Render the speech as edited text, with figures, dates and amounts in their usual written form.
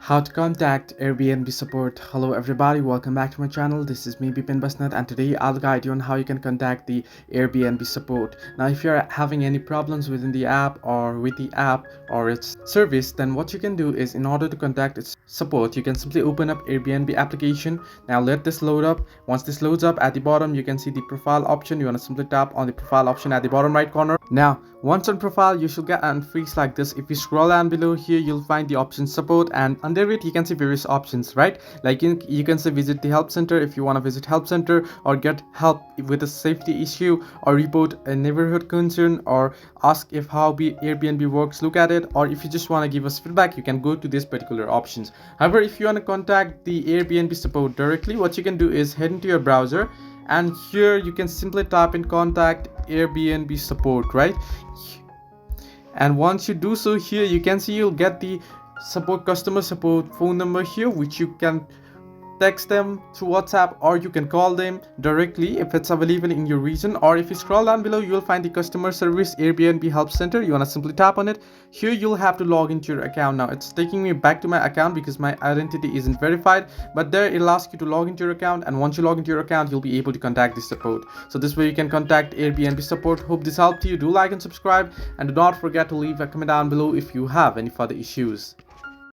How to contact Airbnb support. Hello everybody, welcome back to my channel. This is me Bipin Basnat, and today I'll guide you on how you can contact the Airbnb support. Now if you're having any problems within the app or with the app or its service, then what you can do is, in order to contact its support, you can simply open up Airbnb application. Now let this load up. Once this loads up, at the bottom you can see the profile option. You want to simply tap on the profile option at the bottom right corner. Now once on profile, you should get an freeze like this. If you scroll down below here, you'll find the option support, and under it you can see various options, right? Like you can say visit the help center if you want to visit help center, or get help with a safety issue, or report a neighborhood concern, or ask if how Airbnb works, look at it, or if you just want to give us feedback, you can go to these particular options. However, if you want to contact the Airbnb support directly, what you can do is head into your browser, and here you can simply type in contact Airbnb support, right? And once you do so, here you can see you'll get the customer support phone number here, which you can text them through WhatsApp, or you can call them directly if it's available in your region. Or if you scroll down below, you'll find the customer service Airbnb help center. You want to simply tap on it. Here you'll have to log into your account. Now it's taking me back to my account because my identity isn't verified, but there it'll ask you to log into your account, and once you log into your account, you'll be able to contact the support. So this way you can contact Airbnb support. Hope this helped you. Do like and subscribe, and do not forget to leave a comment down below if you have any further issues.